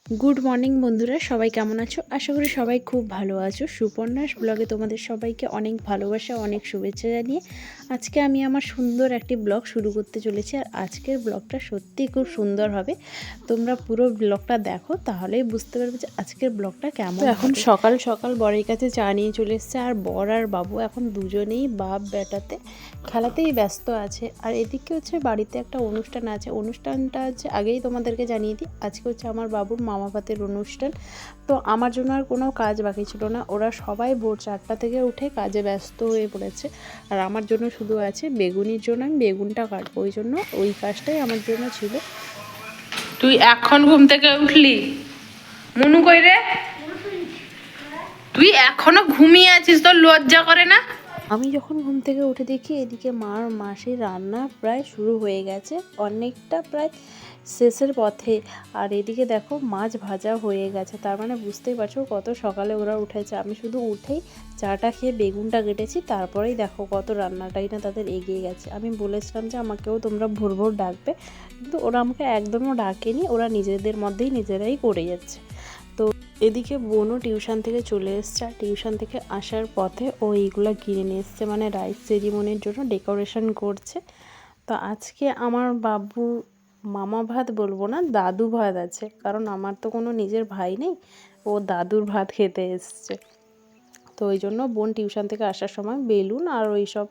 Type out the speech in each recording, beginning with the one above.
Good morning বন্ধুরা, সবাই কেমন আছো? আশা করি সবাই খুব ভালো আছো। সুপর্ণাস ব্লগে তোমাদের সবাইকে অনেক ভালোবাসা, অনেক শুভেচ্ছা জানিয়ে আজকে আমি আমার সুন্দর একটি ব্লগ শুরু করতে চলেছি। আর আজকের ব্লগটা সত্যিই খুব সুন্দর হবে। তোমরা পুরো ব্লগটা দেখো, তাহলেই বুঝতে পারবে যে আজকের ব্লগটা কেমন। এখন সকাল সকাল বরের কাছে চা নিয়ে চলে এসছে, আর বর আর বাবু এখন দুজনেই বাপ বেটাতে খেলাতেই ব্যস্ত আছে। আর এদিকে হচ্ছে বাড়িতে একটা অনুষ্ঠান আছে। অনুষ্ঠানটা হচ্ছে আগেই তোমাদেরকে জানিয়ে দিই, আজকে হচ্ছে আমার বাবুর মামা ভাতের অনুষ্ঠান। তো আমার জন্য আর কোনো কাজ বাকি ছিল না, ওরা সবাই ভোর 4টা থেকে উঠে কাজে ব্যস্ত হয়ে পড়েছে। আর আমার জন্য শুধু আছে বেগুনির জন্য আমি বেগুনটা কাটবো, ওই জন্য ওই কাজটাই আমার জন্য ছিল। তুই এখন ঘুম থেকে উঠলি? মনু কই রে? তুই এখনো ঘুমিয়ে আছিস, তোর লজ্জা করে না? আমি যখন ঘুম থেকে উঠে দেখি এদিকে মাসির রান্না প্রায় শুরু হয়ে গেছে, অনেকটা প্রায় শেষের পথে। আর এদিকে দেখো মাছ ভাজা হয়ে গেছে, তার মানে বুঝতেই পারছো কত সকালে ওরা উঠেছে। আমি শুধু উঠেই চাটা খেয়ে বেগুনটা কেটেছি, তারপরেই দেখো কত রান্নাটাই না তাদের এগিয়ে গেছে। আমি বলেছিলাম যে আমাকেও তোমরা ভোর ভোর ডাকবে, কিন্তু ওরা আমাকে একদমও ডাকেনি, ওরা নিজেদের মধ্যেই নিজেরাই করে যাচ্ছে। তো এদিকে বোনও টিউশন থেকে চলে এসছে, আর টিউশন থেকে আসার পথে ও এইগুলো কিনে নিয়ে এসছে, মানে রাইস সেরিমনির জন্য ডেকোরেশন করছে। তো আজকে আমার বাবুর মামা ভাত বলবো না, দাদু ভাত আছে, কারণ আমার তো কোনো নিজের ভাই নেই, ও দাদুর ভাত খেতে এসছে। তো ওই জন্য বোন টিউশন থেকে আসার সময় বেলুন আর ওই সব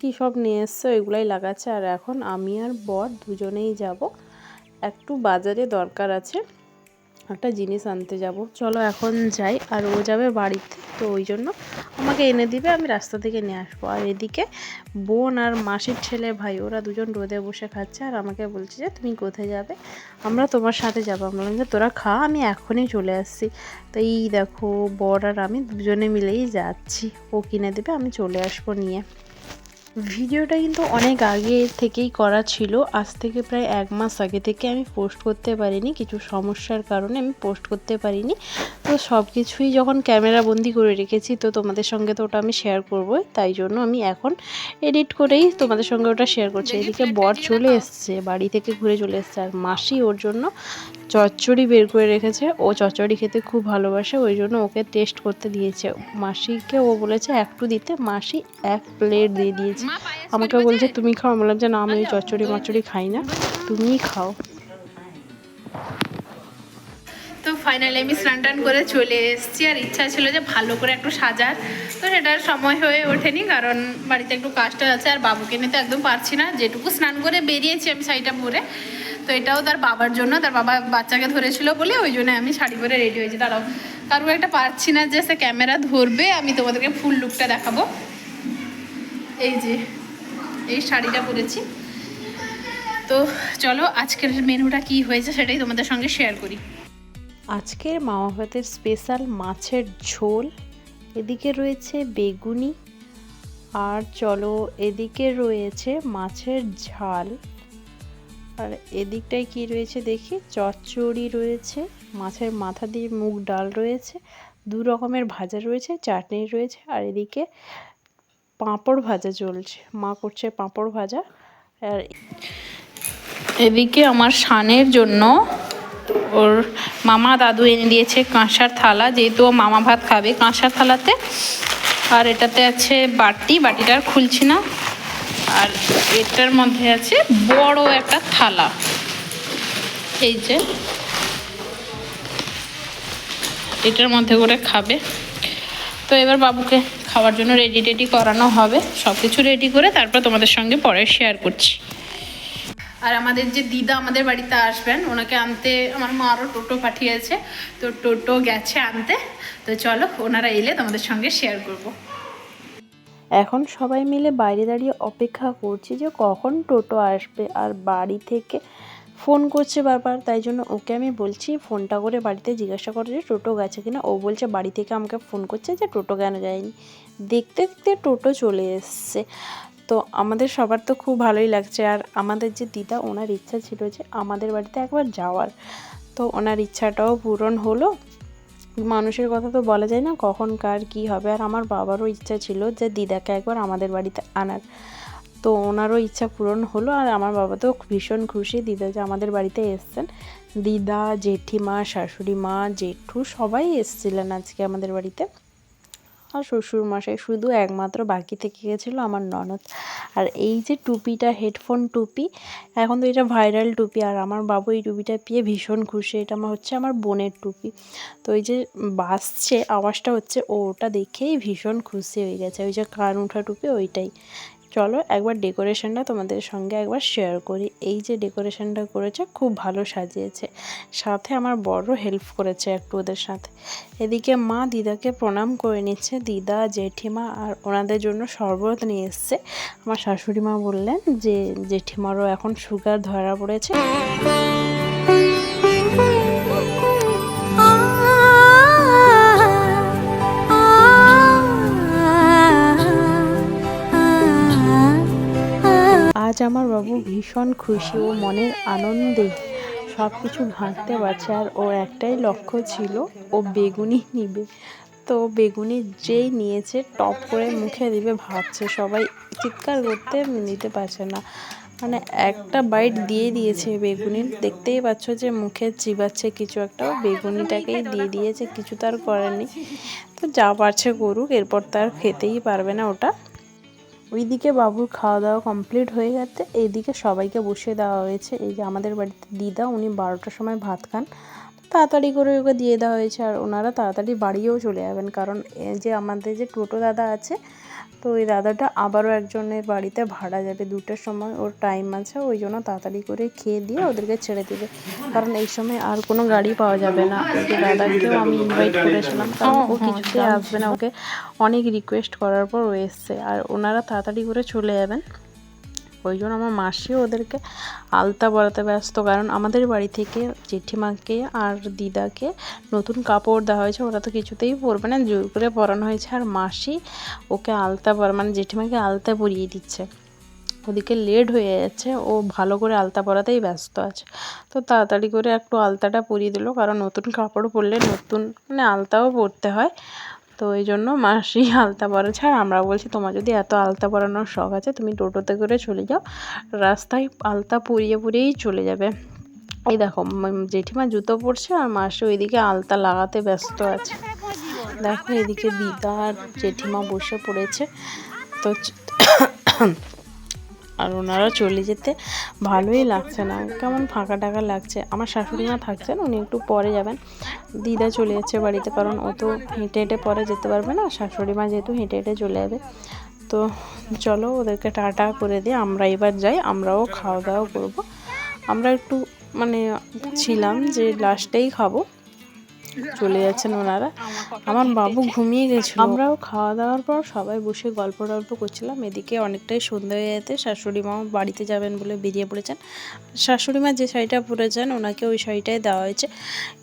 কী সব নিয়ে এসছে, ওইগুলাই লাগাচ্ছে। আর এখন আমি আর বর দুজনেই যাব, একটু বাজারে দরকার আছে, একটা জিনিস আনতে যাব। চলো এখন যাই। আর ও যাবে বাড়িতে, তো ওই জন্য আমাকে এনে দিবে, আমি রাস্তা থেকে নিয়ে আসবো। আর এদিকে বোন আর মাসির ছেলে ভাই ওরা দুজন রোদে বসে খাচ্ছে, আর আমাকে বলছে যে তুমি কোথায় যাবে? আমরা তোমার সাথে যাবো। আমি বললাম যে তোরা খা, আমি এখনই চলে আসছি। তো এই দেখো বর আর আমি দুজনে মিলেই যাচ্ছি, ও কিনে দেবে, আমি চলে আসবো নিয়ে। ভিডিওটা কিন্তু অনেক আগে থেকেই করা ছিল, আজ থেকে প্রায় 1 মাস আগে থেকে আমি পোস্ট করতে পারিনি, কিছু সমস্যার কারণে আমি পোস্ট করতে পারিনি। তো সব কিছুই যখন ক্যামেরা বন্দি করে রেখেছি, তো তোমাদের সঙ্গে তো ওটা আমি শেয়ার করবোই, তাই জন্য আমি এখন এডিট করেই তোমাদের সঙ্গে ওটা শেয়ার করছি। এদিকে বর চলে এসছে, বাড়ি থেকে ঘুরে চলে এসছে, আর মাসি ওর জন্য চচ্চড়ি বের করে রেখেছে। ও চচ্চড়ি খেতে খুব ভালোবাসে, ওই জন্য ওকে টেস্ট করতে দিয়েছে। মাসিকে ও বলেছে একটু দিতে, মাসি 1 প্লেট দিয়ে দিয়েছে। আমাকে বলছে তুমি খাও, আমি বললাম যে না, আমি ওই চচ্চড়ি মাচড়ি খাই না, তুমিই খাও। তো ফাইনালি আমি স্নান টান করে চলে এসেছি, আর ইচ্ছা ছিল যে ভালো করে একটু সাজার, তো সেটার সময় হয়ে ওঠেনি, কারণ বাড়িতে একটু কাজটা আছে, আর বাবুকে নিতে একদম পারছি না। যেটুকু স্নান করে বেরিয়েছি আমি শাড়িটা পরে, তো এটাও তার বাবার জন্য, তার বাবা বাচ্চাকে ধরেছিল বলে ওই জন্য আমি শাড়ি পরে রেডি হয়েছি। দাঁড়াও, কারণ একটা পারছি না যে সে ক্যামেরা ধরবে, আমি তোমাদেরকে ফুল লুকটা দেখাবো। এই যে এই শাড়িটা পরেছি। তো চলো আজকের মেনুটা কি হয়েছে সেটাই তোমাদের সঙ্গে শেয়ার করি। আজকের মামা ভাতের স্পেশাল মাছের ঝোল, এদিকে রয়েছে বেগুনি, আর চলো এদিকে রয়েছে মাছের ঝাল, আর এদিকটায় কি রয়েছে দেখি, চচ্চড়ি রয়েছে, মাছের মাথা দিয়ে মুগ ডাল রয়েছে, 2 রকমের ভাজা রয়েছে, চাটনি রয়েছে, আর এদিকে পাঁপড় ভাজা চলছে, মা করছে পাঁপড় ভাজা। আর এদিকে আমার শানের জন্য ওর মামা দাদু এনে দিয়েছে কাঁসার থালা, যেহেতু ও মামা ভাত খাবে কাঁসার থালাতে। আর এটাতে আছে বাটি, বাটিটা আর খুলছি না। আর এটার মধ্যে আছে বড় একটা থালা, এই যে এটার মধ্যে করে খাবে। তো এবার বাবুকে খাওয়ার জন্য রেডি টেডি করানো হবে, সব কিছু রেডি করে তারপর তোমাদের সঙ্গে পরে শেয়ার করছি। আর আমাদের যে দিদা আমাদের বাড়িতে আসবেন, ওনাকে আনতে আমার মা আরও টোটো পাঠিয়েছে, তো টোটো গেছে আনতে। তো চলো ওনারা এলে তোমাদের সঙ্গে শেয়ার করব। এখন সবাই মিলে বাইরে দাঁড়িয়ে অপেক্ষা করছি যে কখন টোটো আসবে, আর বাড়ি থেকে ফোন করছে বারবার, তাই জন্য ওকে আমি বলছি ফোনটা করে বাড়িতে জিজ্ঞাসা করে যে টোটো গেছে কিনা। ও বলছে বাড়ি থেকে আমাকে ফোন করছে যে টোটো কেন যায়নি। দেখতে দেখতে টোটো চলে এসছে। তো আমাদের সবার তো খুব ভালোই লাগছে। আর আমাদের যে দিদা, ওনার ইচ্ছা ছিল যে আমাদের বাড়িতে একবার যাওয়ার, তো ওনার ইচ্ছাটাও পূরণ হলো। মানুষের কথা তো বলা যায় না কখন কার কী হবে। আর আমার বাবারও ইচ্ছা ছিল যে দিদাকে একবার আমাদের বাড়িতে আনার। তো ওনারও ইচ্ছা পূরণ হলো। আর আমার বাবা তো ভীষণ খুশি দিদা যে আমাদের বাড়িতে এসছেন। দিদা, জেঠিমা, শাশুড়ি মা, জেঠু সবাই এসেছিলেন আজকে আমাদের বাড়িতে। আর শ্বশুরমশাই শুধু একমাত্র বাকি থেকে গেছিলো আমার ননদ। আর এই যে টুপিটা, হেডফোন টুপি, এখন তো এটা ভাইরাল টুপি, আর আমার বাবু এই টুপিটা পেয়ে ভীষণ খুশি। এটা হচ্ছে আমার বোনের টুপি। তো এই যে বাজছে আওয়াজটা হচ্ছে, ওটা দেখেই ভীষণ খুশি হয়ে গেছে। ওই যে কান উঠা টুপি ওইটাই। চলো একবার ডেকোরেশনটা তোমাদের সঙ্গে একবার শেয়ার করি। এই যে ডেকোরেশনটা করেছে খুব ভালো সাজিয়েছে, সাথে আমার বড় হেল্প করেছে একটু ওদের সাথে। এদিকে মা দিদাকে প্রণাম করে নিচ্ছে, দিদা, জেঠিমা, আর ওনাদের জন্য শরবত নিয়ে এসছে। আমার শাশুড়ি মা বললেন যে জেঠিমারও এখন সুগার ধরা পড়েছে। আজ আমার বাবু ভীষণ খুশি, ও মনের আনন্দে সব কিছু ঘাঁটতে পারছে। আর ওর একটাই লক্ষ্য ছিল, ও বেগুনি নিবে। তো বেগুনি যেই নিয়েছে টপ করে মুখে দিবে ভাবছে, সবাই চিৎকার করতে নিতে পারছে না। মানে একটা বাইট দিয়ে দিয়েছে বেগুনির, দেখতেই পাচ্ছ যে মুখে চিবাচ্ছে কিছু একটা, বেগুনিটাকেই দিয়ে দিয়েছে, কিছু তার করেনি। তো যা পারছে করুক, এরপর তার খেতেই পারবে না ওটা। ওইদিকে বাবুর খাওয়া দাওয়া কমপ্লিট হয়ে গেছে, এইদিকে সবাইকে বসিয়ে দেওয়া হয়েছে। এই যে আমাদের বাড়িতে দিদা, উনি 12টার সময় ভাত খান, তাড়াতাড়ি করে ওকে দিয়ে দেওয়া হয়েছে। আর ওনারা তাড়াতাড়ি বাড়িও চলে যাবেন, কারণ এই যে আমাদের যে টোটো দাদা আছে, তো ওই দাদাটা আবারও একজনের বাড়িতে ভাড়া যাবে 2টার সময়, ওর টাইম আছে। ওই জন্য তাড়াতাড়ি করে খেয়ে দিয়ে ওদেরকে ছেড়ে দেবে, কারণ এই সময় আর কোনো গাড়ি পাওয়া যাবে না। ওই যে দাদাকেও আমি ইনভাইট করেছিলাম, কারণ ও কিছুতেই আসবে না, ওকে অনেক রিকোয়েস্ট করার পর ও এসছে। আর ওনারা তাড়াতাড়ি করে চলে যাবেন, ওই জন্য আমার মাসিও ওদেরকে আলতা পরাতে ব্যস্ত, কারণ আমাদের বাড়ি থেকে জেঠিমাকে আর দিদাকে নতুন কাপড় দেওয়া হয়েছে, ওরা তো কিছুতেই পরবে না, জোর করে পরানো হয়েছে। আর মাসি ওকে আলতা মানে জেঠিমাকে আলতা পরিয়ে দিচ্ছে। ওদিকে লেট হয়ে যাচ্ছে, ও ভালো করে আলতা পরাতেই ব্যস্ত আছে। তো তাড়াতাড়ি করে একটু আলতাটা পরিয়ে দিল, কারণ নতুন কাপড় পরলে নতুন আলতাও পরতে হয়। তো এই জন্য মাসি আলতা পরাচ্ছে। আর আমরা বলছি, তোমার যদি এত আলতা পরানোর শখ আছে, তুমি টোটোতে করে চলে যাও, রাস্তায় আলতা পরিয়ে পরিয়েই চলে যাবে। এই দেখো জেঠিমা জুতো পরছে, আর মাসি ওইদিকে আলতা লাগাতে ব্যস্ত আছে। দেখো এদিকে দিদা আর জেঠিমা বসে পড়েছে। তো আর ওনারা চলে যেতে ভালোই লাগছে না, কেমন ফাঁকা টাকা লাগছে। আমার শাশুড়ি মা থাকছেন, উনি একটু পরে যাবেন। দিদা চলে যাচ্ছে বাড়িতে, কারণ ও তো হেঁটে হেঁটে পরে যেতে পারবে না, শাশুড়ি মা যেহেতু হেঁটে হেঁটে চলে যাবে। তো চলো ওদেরকে টাটা করে দিয়ে আমরা এবার যাই, আমরাও খাওয়া দাওয়া করবো। আমরা একটু ছিলাম যে লাস্টেই খাবো, চলে যাচ্ছেন ওনারা। আমার বাবু ঘুমিয়ে গেছিল। আমরাও খাওয়া দাওয়ার পর সবাই বসে গল্প টল্প করছিলাম। এদিকে অনেকটাই সন্ধ্যা হয়ে যেতে শাশুড়ি মাও বাড়িতে যাবেন বলে বেরিয়ে পড়েছেন। শাশুড়ি মা যে শাড়িটা পরেছেন ওনাকে ওই শাড়িটাই দেওয়া হয়েছে।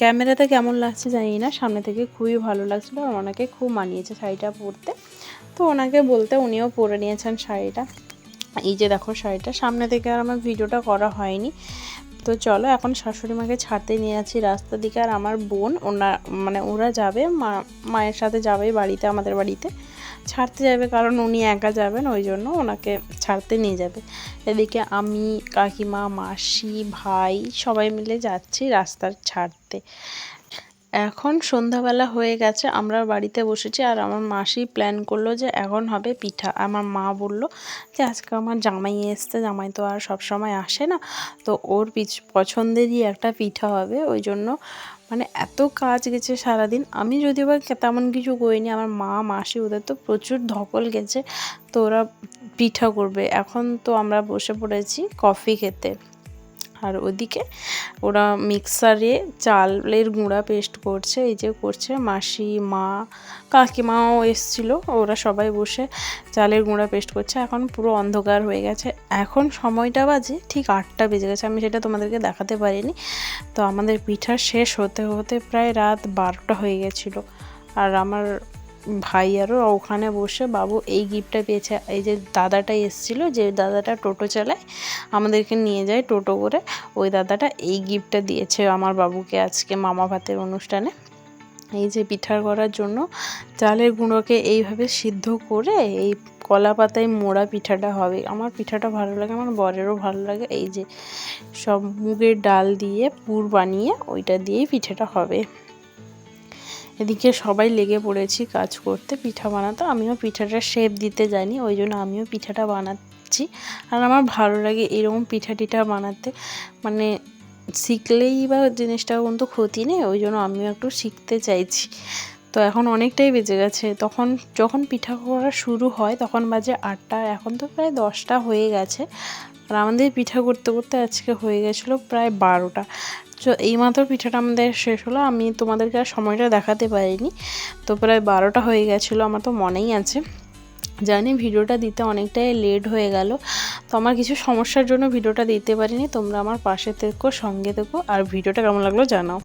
ক্যামেরাতে কেমন লাগছে জানি না, সামনে থেকে খুবই ভালো লাগছিলো, আর ওনাকে খুব মানিয়েছে শাড়িটা পরতে। তো ওনাকে বলতে উনিও পরে নিয়েছেন শাড়িটা। এই যে দেখো শাড়িটা, সামনে থেকে আর আমার ভিডিওটা করা হয়নি। তো চলো এখন শাশুড়ি মাকে ছাড়তে নিয়ে যাচ্ছি রাস্তার দিকে। আর আমার বোন ওরা যাবে, মায়ের সাথে যাবে বাড়িতে, আমাদের বাড়িতে ছাড়তে যাবে, কারণ উনি একা যাবেন, ওই জন্য ওনাকে ছাড়তে নিয়ে যাবে। এদিকে আমি, কাকিমা, মাসি, ভাই সবাই মিলে যাচ্ছি রাস্তার ছাড়তে। এখন সন্ধ্যাবেলা হয়ে গেছে, আমরা বাড়িতে বসেছি। আর আমার মাসি প্ল্যান করলো যে এখন হবে পিঠা। আমার মা বলল যে আজকে আমার জামাই এসছে, জামাই তো আর সব সময় আসে না, তো ওর পছন্দেরই একটা পিঠা হবে। ওই জন্য এত কাজ গেছে সারাদিন, আমি যদিও বা তেমন কিছু করিনি, আমার মা মাসি ওদের তো প্রচুর ধকল গেছে, তো ওরা পিঠা করবে। এখন তো আমরা বসে পড়েছি কফি খেতে। আর ওদিকে ওরা মিক্সারে চালের গুঁড়া পেস্ট করছে, এই যে করছে মাসি, মা, কাকিমাও এসেছিলো, ওরা সবাই বসে চালের গুঁড়া পেস্ট করছে। এখন পুরো অন্ধকার হয়ে গেছে, এখন সময়টা বাজে ঠিক 8টা বেজে গেছে, আমি সেটা তোমাদেরকে দেখাতে পারিনি। তো আমাদের পিঠা শেষ হতে হতে প্রায় রাত 12টা হয়ে গেছিলো। আর আমার ভাই আরও ওখানে বসে, বাবু এই গিফটটা পেয়েছে। এই যে দাদাটা এসেছিলো, যে দাদাটা টোটো চালায়, আমাদেরকে নিয়ে যায় টোটো করে, ওই দাদাটা এই গিফটটা দিয়েছে আমার বাবুকে আজকে মামা ভাতের অনুষ্ঠানে। এই যে পিঠা করার জন্য চালের গুঁড়োকে এইভাবে সিদ্ধ করে এই কলা পাতায় মোড়া পিঠাটা হবে। আমার পিঠাটা ভালো লাগে, আমার বরেরও ভালো লাগে। এই যে সব মুগের ডাল দিয়ে পুর বানিয়ে ওইটা দিয়েই পিঠাটা হবে। এদিকে সবাই লেগে পড়েছি কাজ করতে, পিঠা বানাতে। আমিও পিঠাটা শেপ দিতে জানি, ওই জন্য আমিও পিঠাটা বানাচ্ছি। আর আমার ভালো লাগে এরকম পিঠা টিঠা বানাতে, মানে শিখলেই বা জিনিসটা কিন্তু ক্ষতি নেই, ওই জন্য আমিও একটু শিখতে চাইছি। তো এখন অনেকটাই বেজে গেছে, তখন যখন পিঠা করা শুরু হয় তখন বাজে 8টা, এখন তো প্রায় 10টা হয়ে গেছে। আর আমাদের পিঠা করতে করতে আজকে হয়ে গেছিলো প্রায় 12টা। তো এইমাত্র পিঠাটা আমাদের শেষ হলো, আমি তোমাদেরকে আর সময়টা দেখাতে পারিনি। তো প্রায় 12টা হয়ে গেছিলো, আমার তো মনেই আছে। জানি ভিডিওটা দিতে অনেকটাই লেট হয়ে গেল, তো আমার কিছু সমস্যার জন্য ভিডিওটা দিতে পারিনি। তোমরা আমার পাশে থেকো, সঙ্গে থেকো, আর ভিডিওটা কেমন লাগলো জানাও।